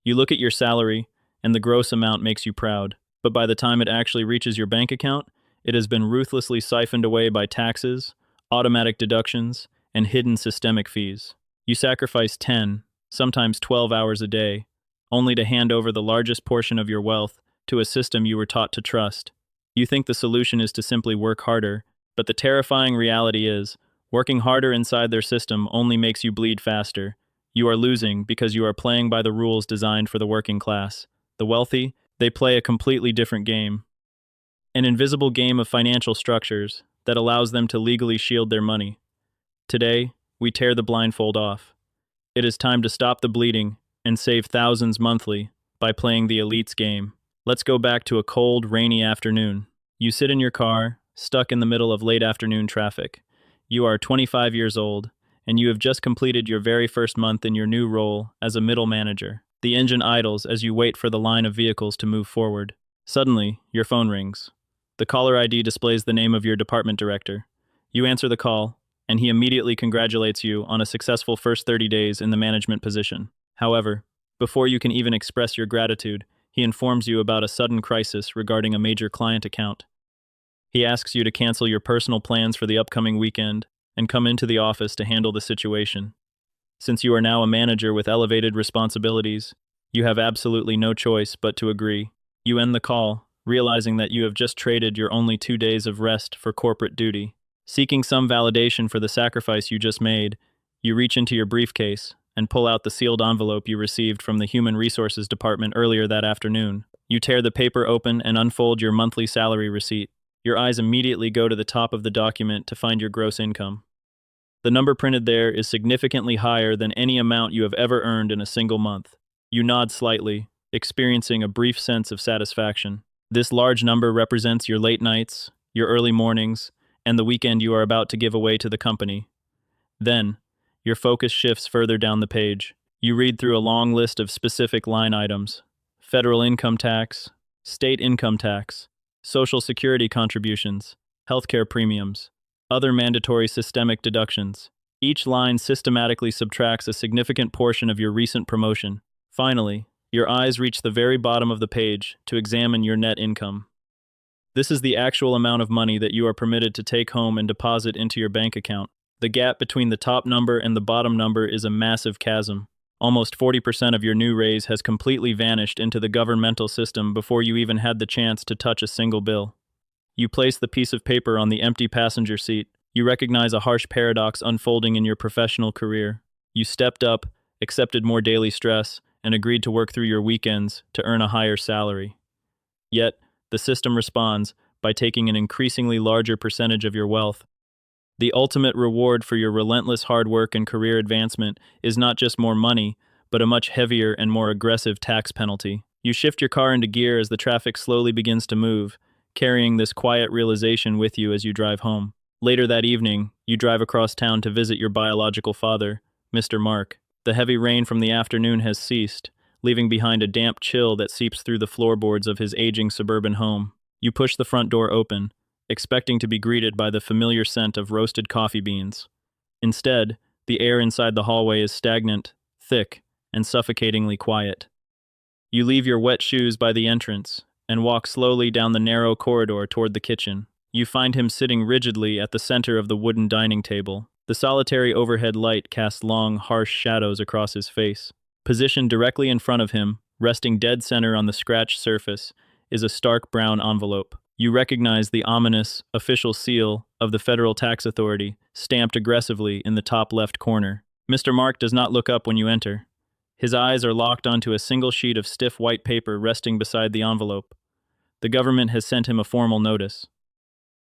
You look at your salary, and the gross amount makes you proud. But by the time it actually reaches your bank account, it has been ruthlessly siphoned away by taxes, automatic deductions, and hidden systemic fees. You sacrifice 10, sometimes 12 hours a day, only to hand over the largest portion of your wealth to a system you were taught to trust. You think the solution is to simply work harder, but the terrifying reality is, working harder inside their system only makes you bleed faster. You are losing because you are playing by the rules designed for the working class. The wealthy, they play a completely different game. An invisible game of financial structures that allows them to legally shield their money. Today, we tear the blindfold off. It is time to stop the bleeding and save thousands monthly by playing the elite's game. Let's go back to a cold, rainy afternoon. You sit in your car, stuck in the middle of late afternoon traffic. You are 25 years old, and you have just completed your very first month in your new role as a middle manager. The engine idles as you wait for the line of vehicles to move forward. Suddenly, your phone rings. The caller ID displays the name of your department director. You answer the call, and he immediately congratulates you on a successful first 30 days in the management position. However, before you can even express your gratitude, he informs you about a sudden crisis regarding a major client account. He asks you to cancel your personal plans for the upcoming weekend and come into the office to handle the situation. Since you are now a manager with elevated responsibilities, you have absolutely no choice but to agree. You end the call, realizing that you have just traded your only 2 days of rest for corporate duty. Seeking some validation for the sacrifice you just made, you reach into your briefcase and pull out the sealed envelope you received from the Human Resources Department earlier that afternoon. You tear the paper open and unfold your monthly salary receipt. Your eyes immediately go to the top of the document to find your gross income. The number printed there is significantly higher than any amount you have ever earned in a single month. You nod slightly, experiencing a brief sense of satisfaction. This large number represents your late nights, your early mornings, and the weekend you are about to give away to the company. Then, your focus shifts further down the page. You read through a long list of specific line items: federal income tax, state income tax, Social Security contributions, healthcare premiums, other mandatory systemic deductions. Each line systematically subtracts a significant portion of your recent promotion. Finally, your eyes reach the very bottom of the page to examine your net income. This is the actual amount of money that you are permitted to take home and deposit into your bank account. The gap between the top number and the bottom number is a massive chasm. Almost 40% of your new raise has completely vanished into the governmental system before you even had the chance to touch a single bill. You place the piece of paper on the empty passenger seat. You recognize a harsh paradox unfolding in your professional career. You stepped up, accepted more daily stress, and agreed to work through your weekends to earn a higher salary. Yet, the system responds by taking an increasingly larger percentage of your wealth. The ultimate reward for your relentless hard work and career advancement is not just more money, but a much heavier and more aggressive tax penalty. You shift your car into gear as the traffic slowly begins to move, carrying this quiet realization with you as you drive home. Later that evening, you drive across town to visit your biological father, Mr. Mark. The heavy rain from the afternoon has ceased, leaving behind a damp chill that seeps through the floorboards of his aging suburban home. You push the front door open, expecting to be greeted by the familiar scent of roasted coffee beans. Instead, the air inside the hallway is stagnant, thick, and suffocatingly quiet. You leave your wet shoes by the entrance and walk slowly down the narrow corridor toward the kitchen. You find him sitting rigidly at the center of the wooden dining table. The solitary overhead light casts long, harsh shadows across his face. Positioned directly in front of him, resting dead center on the scratched surface, is a stark brown envelope. You recognize the ominous, official seal of the Federal Tax Authority, stamped aggressively in the top left corner. Mr. Mark does not look up when you enter. His eyes are locked onto a single sheet of stiff white paper resting beside the envelope. The government has sent him a formal notice.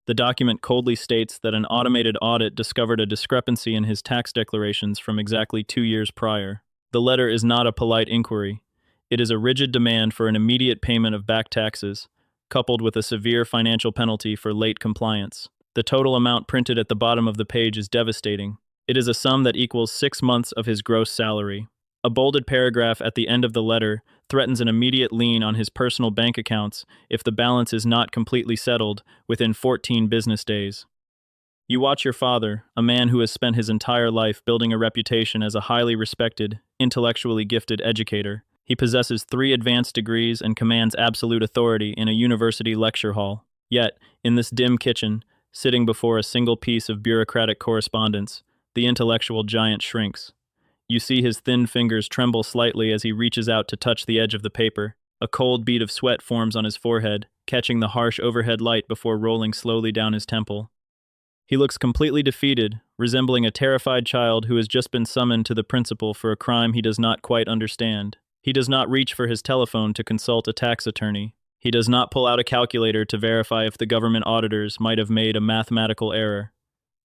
The document coldly states that an automated audit discovered a discrepancy in his tax declarations from exactly 2 years prior. The letter is not a polite inquiry. It is a rigid demand for an immediate payment of back taxes, coupled with a severe financial penalty for late compliance. The total amount printed at the bottom of the page is devastating. It is a sum that equals 6 months of his gross salary. A bolded paragraph at the end of the letter threatens an immediate lien on his personal bank accounts if the balance is not completely settled within 14 business days. You watch your father, a man who has spent his entire life building a reputation as a highly respected, intellectually gifted educator, He possesses 3 advanced degrees and commands absolute authority in a university lecture hall. Yet, in this dim kitchen, sitting before a single piece of bureaucratic correspondence, the intellectual giant shrinks. You see his thin fingers tremble slightly as he reaches out to touch the edge of the paper. A cold bead of sweat forms on his forehead, catching the harsh overhead light before rolling slowly down his temple. He looks completely defeated, resembling a terrified child who has just been summoned to the principal for a crime he does not quite understand. He does not reach for his telephone to consult a tax attorney. He does not pull out a calculator to verify if the government auditors might have made a mathematical error.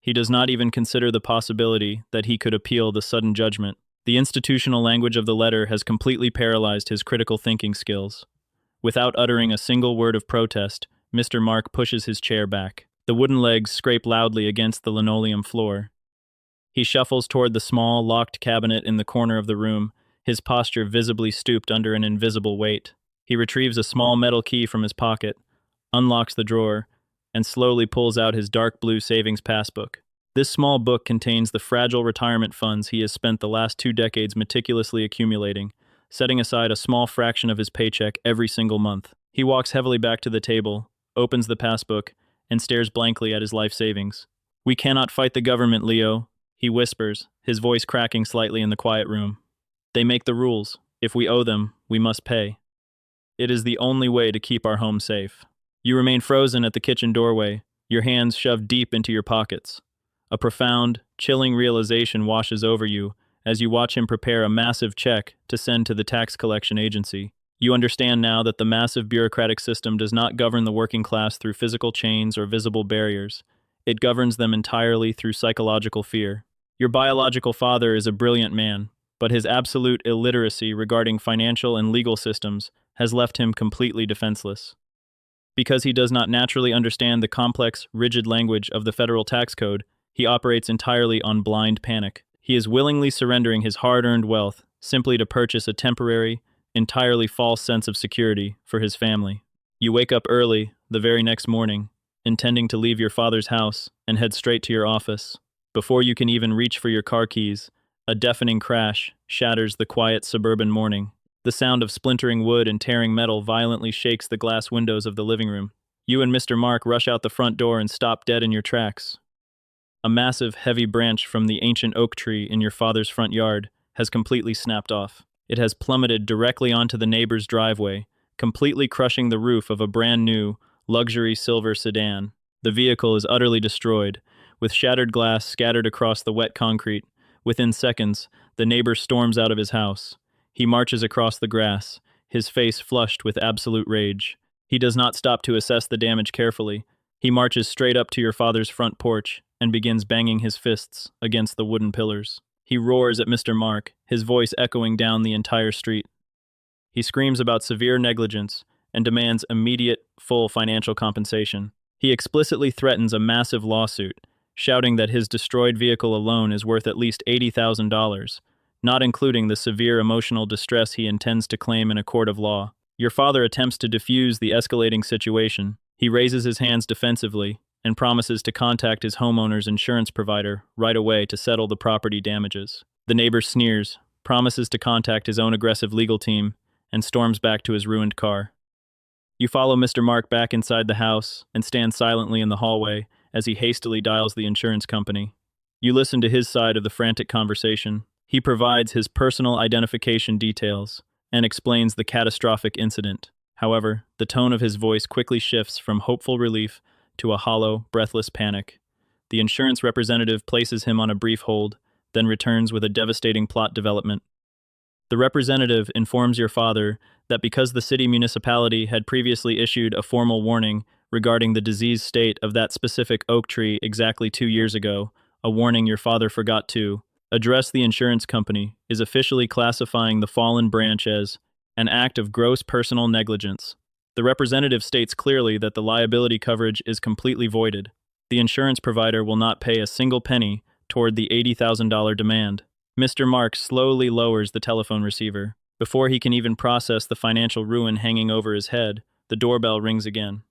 He does not even consider the possibility that he could appeal the sudden judgment. The institutional language of the letter has completely paralyzed his critical thinking skills. Without uttering a single word of protest, Mr. Mark pushes his chair back. The wooden legs scrape loudly against the linoleum floor. He shuffles toward the small, locked cabinet in the corner of the room, his posture visibly stooped under an invisible weight. He retrieves a small metal key from his pocket, unlocks the drawer, and slowly pulls out his dark blue savings passbook. This small book contains the fragile retirement funds he has spent the last 2 decades meticulously accumulating, setting aside a small fraction of his paycheck every single month. He walks heavily back to the table, opens the passbook, and stares blankly at his life savings. "We cannot fight the government, Leo," he whispers, his voice cracking slightly in the quiet room. "They make the rules. If we owe them, we must pay. It is the only way to keep our home safe." You remain frozen at the kitchen doorway, your hands shoved deep into your pockets. A profound, chilling realization washes over you as you watch him prepare a massive check to send to the tax collection agency. You understand now that the massive bureaucratic system does not govern the working class through physical chains or visible barriers. It governs them entirely through psychological fear. Your biological father is a brilliant man, but his absolute illiteracy regarding financial and legal systems has left him completely defenseless. Because he does not naturally understand the complex, rigid language of the federal tax code, he operates entirely on blind panic. He is willingly surrendering his hard-earned wealth simply to purchase a temporary, entirely false sense of security for his family. You wake up early, the very next morning, intending to leave your father's house and head straight to your office. Before you can even reach for your car keys, a deafening crash shatters the quiet suburban morning. The sound of splintering wood and tearing metal violently shakes the glass windows of the living room. You and Mr. Mark rush out the front door and stop dead in your tracks. A massive, heavy branch from the ancient oak tree in your father's front yard has completely snapped off. It has plummeted directly onto the neighbor's driveway, completely crushing the roof of a brand new, luxury silver sedan. The vehicle is utterly destroyed, with shattered glass scattered across the wet concrete. Within seconds, the neighbor storms out of his house. He marches across the grass, his face flushed with absolute rage. He does not stop to assess the damage carefully. He marches straight up to your father's front porch and begins banging his fists against the wooden pillars. He roars at Mr. Mark, his voice echoing down the entire street. He screams about severe negligence and demands immediate, full financial compensation. He explicitly threatens a massive lawsuit, shouting that his destroyed vehicle alone is worth at least $80,000, not including the severe emotional distress he intends to claim in a court of law. Your father attempts to defuse the escalating situation. He raises his hands defensively and promises to contact his homeowner's insurance provider right away to settle the property damages. The neighbor sneers, promises to contact his own aggressive legal team, and storms back to his ruined car. You follow Mr. Mark back inside the house and stand silently in the hallway as he hastily dials the insurance company. You listen to his side of the frantic conversation. He provides his personal identification details and explains the catastrophic incident. However, the tone of his voice quickly shifts from hopeful relief to a hollow, breathless panic. The insurance representative places him on a brief hold, then returns with a devastating plot development. The representative informs your father that because the city municipality had previously issued a formal warning regarding the diseased state of that specific oak tree exactly 2 years ago, a warning your father forgot to address, the insurance company is officially classifying the fallen branch as an act of gross personal negligence. The representative states clearly that the liability coverage is completely voided. The insurance provider will not pay a single penny toward the $80,000 demand. Mr. Mark slowly lowers the telephone receiver. Before he can even process the financial ruin hanging over his head, the doorbell rings again.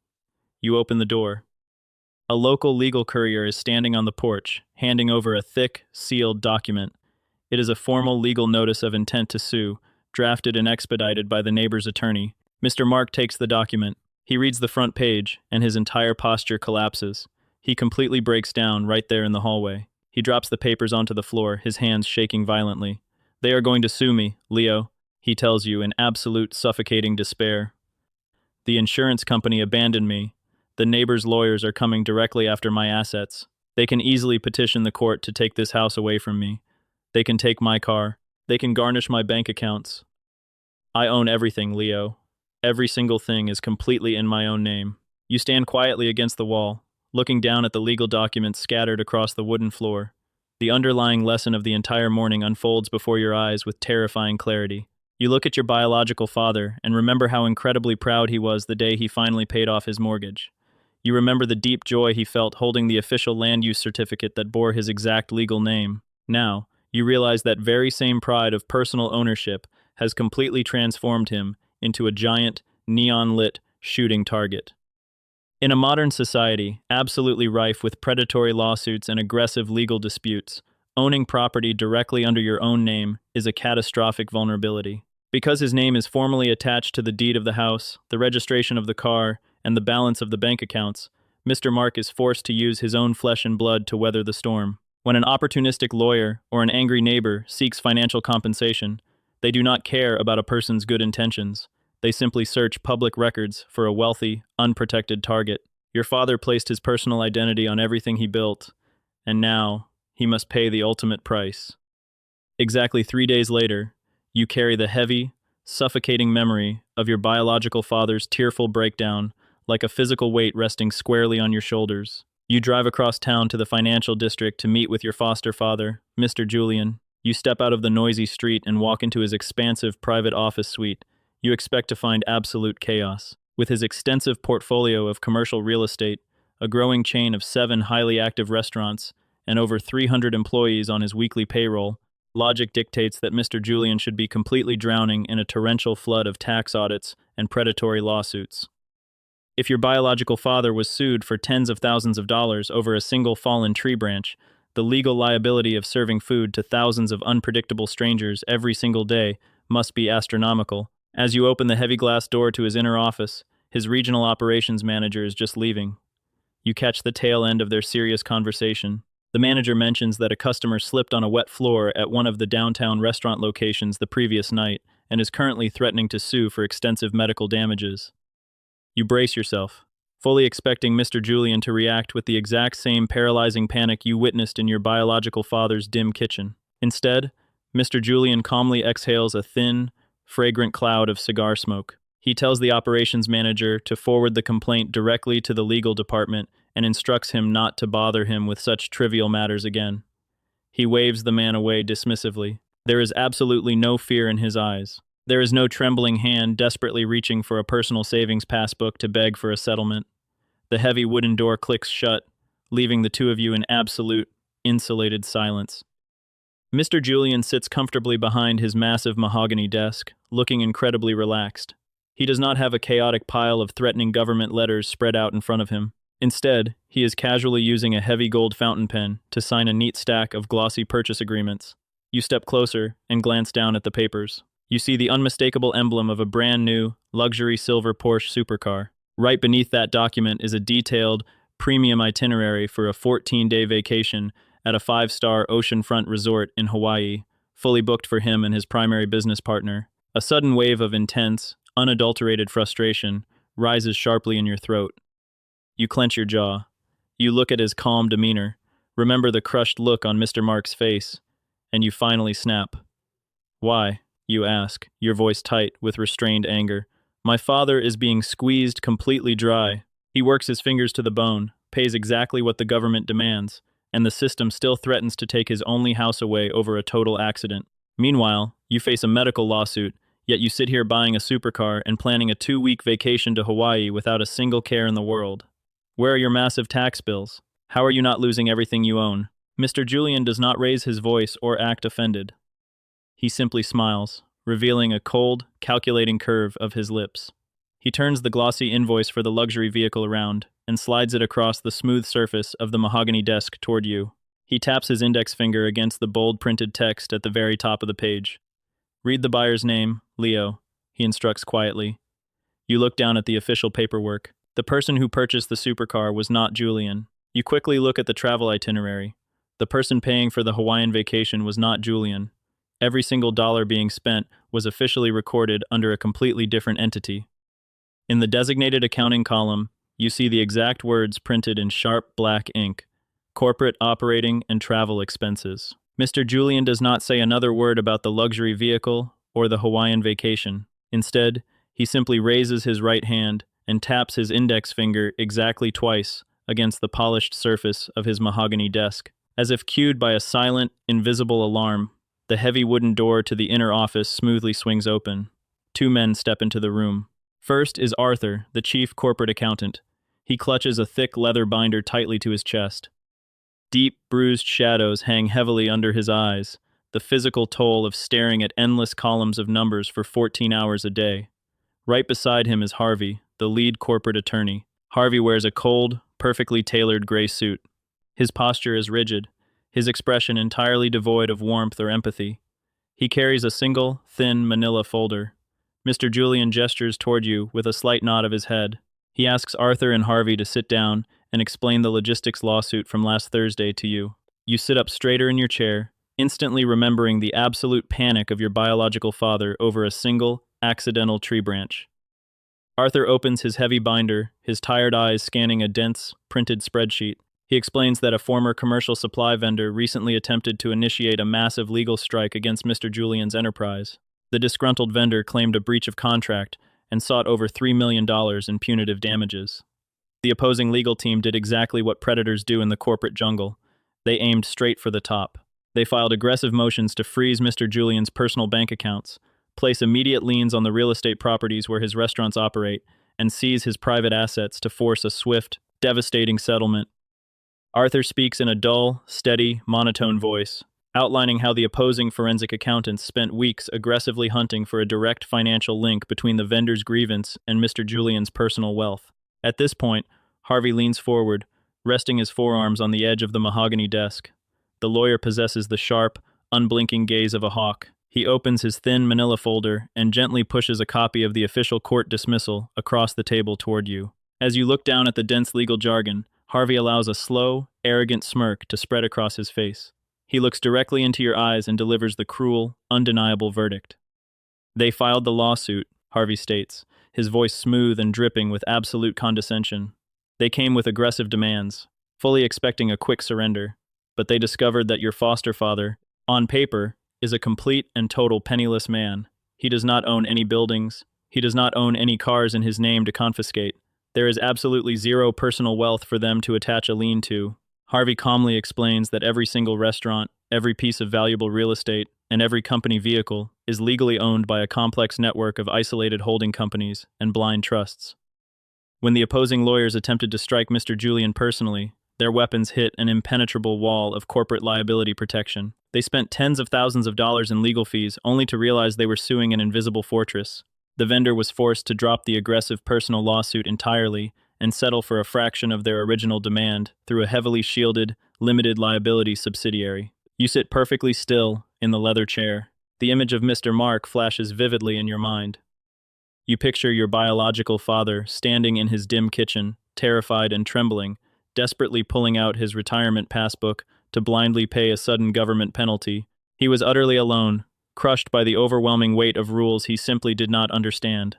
You open the door. A local legal courier is standing on the porch, handing over a thick, sealed document. It is a formal legal notice of intent to sue, drafted and expedited by the neighbor's attorney. Mr. Mark takes the document. He reads the front page, and his entire posture collapses. He completely breaks down right there in the hallway. He drops the papers onto the floor, his hands shaking violently. "They are going to sue me, Leo," he tells you in absolute suffocating despair. "The insurance company abandoned me. The neighbor's lawyers are coming directly after my assets. They can easily petition the court to take this house away from me. They can take my car. They can garnish my bank accounts. I own everything, Leo. Every single thing is completely in my own name." You stand quietly against the wall, looking down at the legal documents scattered across the wooden floor. The underlying lesson of the entire morning unfolds before your eyes with terrifying clarity. You look at your biological father and remember how incredibly proud he was the day he finally paid off his mortgage. You remember the deep joy he felt holding the official land use certificate that bore his exact legal name. Now, you realize that very same pride of personal ownership has completely transformed him into a giant, neon-lit shooting target. In a modern society, absolutely rife with predatory lawsuits and aggressive legal disputes, owning property directly under your own name is a catastrophic vulnerability. Because his name is formally attached to the deed of the house, the registration of the car, and the balance of the bank accounts, Mr. Mark is forced to use his own flesh and blood to weather the storm. When an opportunistic lawyer or an angry neighbor seeks financial compensation, they do not care about a person's good intentions. They simply search public records for a wealthy, unprotected target. Your father placed his personal identity on everything he built, and now he must pay the ultimate price. Exactly 3 days later, you carry the heavy, suffocating memory of your biological father's tearful breakdown like a physical weight resting squarely on your shoulders. You drive across town to the financial district to meet with your foster father, Mister Julian. You step out of the noisy street and walk into his expansive private office suite. You expect to find absolute chaos. With his extensive portfolio of commercial real estate, a growing chain of 7 highly active restaurants, and over 300 employees on his weekly payroll, logic dictates that Mr. Julian should be completely drowning in a torrential flood of tax audits and predatory lawsuits. If your biological father was sued for tens of thousands of dollars over a single fallen tree branch, the legal liability of serving food to thousands of unpredictable strangers every single day must be astronomical. As you open the heavy glass door to his inner office, his regional operations manager is just leaving. You catch the tail end of their serious conversation. The manager mentions that a customer slipped on a wet floor at one of the downtown restaurant locations the previous night and is currently threatening to sue for extensive medical damages. You brace yourself, fully expecting Mr. Julian to react with the exact same paralyzing panic you witnessed in your biological father's dim kitchen. Instead, Mr. Julian calmly exhales a thin, fragrant cloud of cigar smoke. He tells the operations manager to forward the complaint directly to the legal department and instructs him not to bother him with such trivial matters again. He waves the man away dismissively. There is absolutely no fear in his eyes. There is no trembling hand desperately reaching for a personal savings passbook to beg for a settlement. The heavy wooden door clicks shut, leaving the two of you in absolute, insulated silence. Mr. Julian sits comfortably behind his massive mahogany desk, looking incredibly relaxed. He does not have a chaotic pile of threatening government letters spread out in front of him. Instead, he is casually using a heavy gold fountain pen to sign a neat stack of glossy purchase agreements. You step closer and glance down at the papers. You see the unmistakable emblem of a brand new, luxury silver Porsche supercar. Right beneath that document is a detailed, premium itinerary for a 14-day vacation at a 5-star oceanfront resort in Hawaii, fully booked for him and his primary business partner. A sudden wave of intense, unadulterated frustration rises sharply in your throat. You clench your jaw. You look at his calm demeanor, remember the crushed look on Mr. Mark's face, and you finally snap. "Why?" you ask, your voice tight with restrained anger. "My father is being squeezed completely dry. He works his fingers to the bone, pays exactly what the government demands, and the system still threatens to take his only house away over a total accident. Meanwhile, you face a medical lawsuit, yet you sit here buying a supercar and planning a 2-week vacation to Hawaii without a single care in the world. Where are your massive tax bills? How are you not losing everything you own?" Mr. Julian does not raise his voice or act offended. He simply smiles, revealing a cold, calculating curve of his lips. He turns the glossy invoice for the luxury vehicle around and slides it across the smooth surface of the mahogany desk toward you. He taps his index finger against the bold printed text at the very top of the page. Read the buyer's name, Leo, he instructs quietly. You look down at the official paperwork. The person who purchased the supercar was not Julian. You quickly look at the travel itinerary. The person paying for the Hawaiian vacation was not Julian. Every single dollar being spent was officially recorded under a completely different entity. In the designated accounting column, you see the exact words printed in sharp black ink: corporate operating and travel expenses. Mr. Julian does not say another word about the luxury vehicle or the Hawaiian vacation. Instead, he simply raises his right hand and taps his index finger exactly twice against the polished surface of his mahogany desk. As if cued by a silent, invisible alarm, the heavy wooden door to the inner office smoothly swings open. Two men step into the room. First is Arthur, the chief corporate accountant. He clutches a thick leather binder tightly to his chest. Deep, bruised shadows hang heavily under his eyes, the physical toll of staring at endless columns of numbers for 14 hours a day. Right beside him is Harvey, the lead corporate attorney. Harvey wears a cold, perfectly tailored gray suit. His posture is rigid, his expression entirely devoid of warmth or empathy. He carries a single, thin manila folder. Mr. Julian gestures toward you with a slight nod of his head. He asks Arthur and Harvey to sit down and explain the logistics lawsuit from last Thursday to you. You sit up straighter in your chair, instantly remembering the absolute panic of your biological father over a single, accidental tree branch. Arthur opens his heavy binder, his tired eyes scanning a dense, printed spreadsheet. He explains that a former commercial supply vendor recently attempted to initiate a massive legal strike against Mr. Julian's enterprise. The disgruntled vendor claimed a breach of contract and sought over $3 million in punitive damages. The opposing legal team did exactly what predators do in the corporate jungle. They aimed straight for the top. They filed aggressive motions to freeze Mr. Julian's personal bank accounts, place immediate liens on the real estate properties where his restaurants operate, and seize his private assets to force a swift, devastating settlement. Arthur speaks in a dull, steady, monotone voice, outlining how the opposing forensic accountants spent weeks aggressively hunting for a direct financial link between the vendor's grievance and Mr. Julian's personal wealth. At this point, Harvey leans forward, resting his forearms on the edge of the mahogany desk. The lawyer possesses the sharp, unblinking gaze of a hawk. He opens his thin manila folder and gently pushes a copy of the official court dismissal across the table toward you. As you look down at the dense legal jargon, Harvey allows a slow, arrogant smirk to spread across his face. He looks directly into your eyes and delivers the cruel, undeniable verdict. They filed the lawsuit, Harvey states, his voice smooth and dripping with absolute condescension. They came with aggressive demands, fully expecting a quick surrender, but they discovered that your foster father, on paper, is a complete and total penniless man. He does not own any buildings. He does not own any cars in his name to confiscate. There is absolutely zero personal wealth for them to attach a lien to. Harvey calmly explains that every single restaurant, every piece of valuable real estate, and every company vehicle is legally owned by a complex network of isolated holding companies and blind trusts. When the opposing lawyers attempted to strike Mr. Julian personally, their weapons hit an impenetrable wall of corporate liability protection. They spent tens of thousands of dollars in legal fees only to realize they were suing an invisible fortress. The vendor was forced to drop the aggressive personal lawsuit entirely and settle for a fraction of their original demand through a heavily shielded, limited liability subsidiary. You sit perfectly still in the leather chair. The image of Mr. Mark flashes vividly in your mind. You picture your biological father standing in his dim kitchen, terrified and trembling, desperately pulling out his retirement passbook to blindly pay a sudden government penalty. He was utterly alone, crushed by the overwhelming weight of rules he simply did not understand.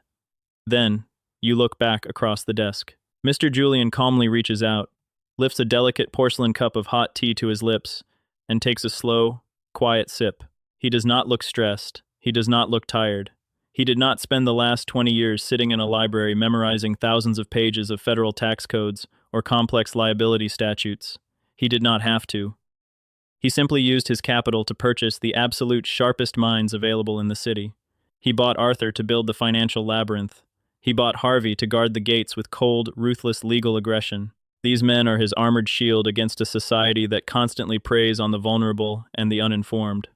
Then, you look back across the desk. Mr. Julian calmly reaches out, lifts a delicate porcelain cup of hot tea to his lips, and takes a slow, quiet sip. He does not look stressed. He does not look tired. He did not spend the last 20 years sitting in a library memorizing thousands of pages of federal tax codes or complex liability statutes. He did not have to. He simply used his capital to purchase the absolute sharpest minds available in the city. He bought Arthur to build the financial labyrinth. He bought Harvey to guard the gates with cold, ruthless legal aggression. These men are his armored shield against a society that constantly preys on the vulnerable and the uninformed.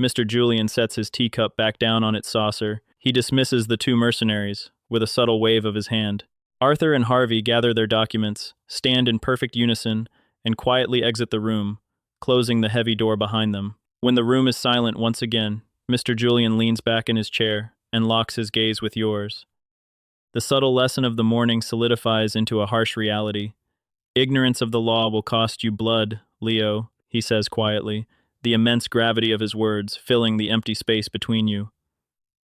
Mr. Julian sets his teacup back down on its saucer. He dismisses the two mercenaries with a subtle wave of his hand. Arthur and Harvey gather their documents, stand in perfect unison, and quietly exit the room, closing the heavy door behind them. When the room is silent once again, Mr. Julian leans back in his chair and locks his gaze with yours. The subtle lesson of the morning solidifies into a harsh reality. Ignorance of the law will cost you blood, Leo, he says quietly, the immense gravity of his words filling the empty space between you.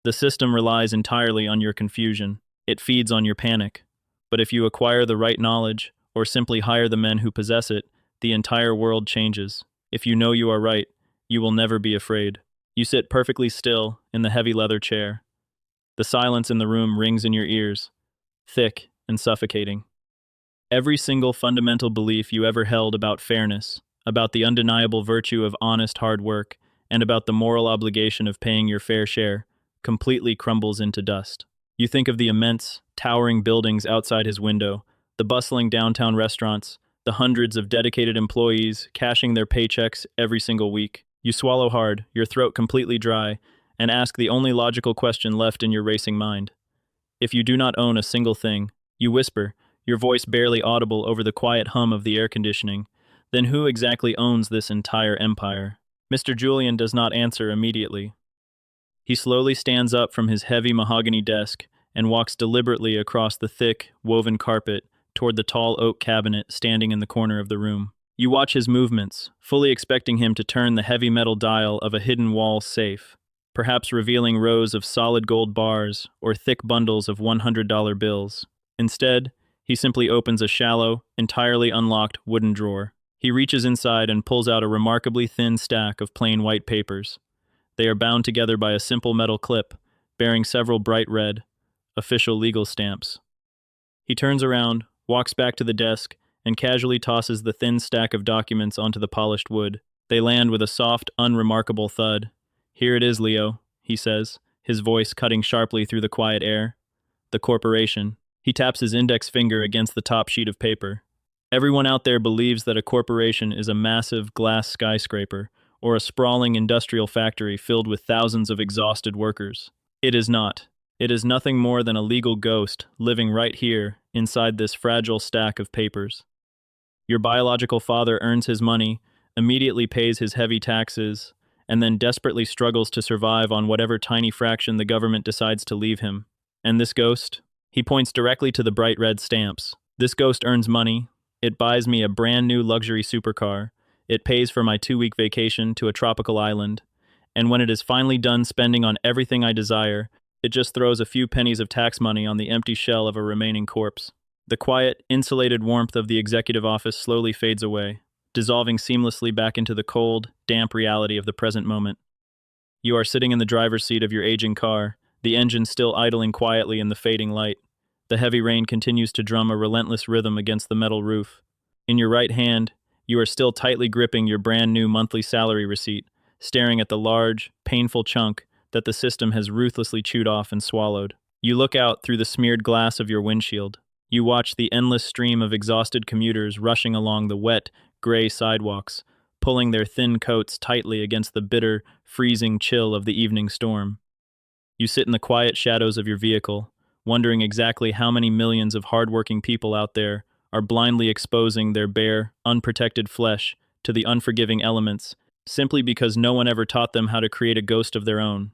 The system relies entirely on your confusion. It feeds on your panic. But if you acquire the right knowledge, or simply hire the men who possess it, the entire world changes. If you know you are right, you will never be afraid. You sit perfectly still in the heavy leather chair. The silence in the room rings in your ears, thick and suffocating. Every single fundamental belief you ever held about fairness, about the undeniable virtue of honest hard work, and about the moral obligation of paying your fair share, completely crumbles into dust. You think of the immense, towering buildings outside his window, the bustling downtown restaurants, the hundreds of dedicated employees cashing their paychecks every single week. You swallow hard, your throat completely dry, and ask the only logical question left in your racing mind. If you do not own a single thing, you whisper, your voice barely audible over the quiet hum of the air conditioning, then who exactly owns this entire empire? Mr. Julian does not answer immediately. He slowly stands up from his heavy mahogany desk and walks deliberately across the thick, woven carpet toward the tall oak cabinet standing in the corner of the room. You watch his movements, fully expecting him to turn the heavy metal dial of a hidden wall safe, perhaps revealing rows of solid gold bars or thick bundles of $100 bills. Instead, he simply opens a shallow, entirely unlocked wooden drawer. He reaches inside and pulls out a remarkably thin stack of plain white papers. They are bound together by a simple metal clip, bearing several bright red, official legal stamps. He turns around, walks back to the desk, and casually tosses the thin stack of documents onto the polished wood. They land with a soft, unremarkable thud. Here it is, Leo, he says, his voice cutting sharply through the quiet air. The corporation. He taps his index finger against the top sheet of paper. Everyone out there believes that a corporation is a massive glass skyscraper or a sprawling industrial factory filled with thousands of exhausted workers. It is not. It is nothing more than a legal ghost living right here inside this fragile stack of papers. Your biological father earns his money, immediately pays his heavy taxes, and then desperately struggles to survive on whatever tiny fraction the government decides to leave him. And this ghost? He points directly to the bright red stamps. This ghost earns money. It buys me a brand new luxury supercar. It pays for my 2-week vacation to a tropical island. And when it is finally done spending on everything I desire, it just throws a few pennies of tax money on the empty shell of a remaining corpse. The quiet, insulated warmth of the executive office slowly fades away, dissolving seamlessly back into the cold, damp reality of the present moment. You are sitting in the driver's seat of your aging car, the engine still idling quietly in the fading light. The heavy rain continues to drum a relentless rhythm against the metal roof. In your right hand, you are still tightly gripping your brand new monthly salary receipt, staring at the large, painful chunk that the system has ruthlessly chewed off and swallowed. You look out through the smeared glass of your windshield. You watch the endless stream of exhausted commuters rushing along the wet, gray sidewalks, pulling their thin coats tightly against the bitter, freezing chill of the evening storm. You sit in the quiet shadows of your vehicle, wondering exactly how many millions of hardworking people out there are blindly exposing their bare, unprotected flesh to the unforgiving elements, simply because no one ever taught them how to create a ghost of their own.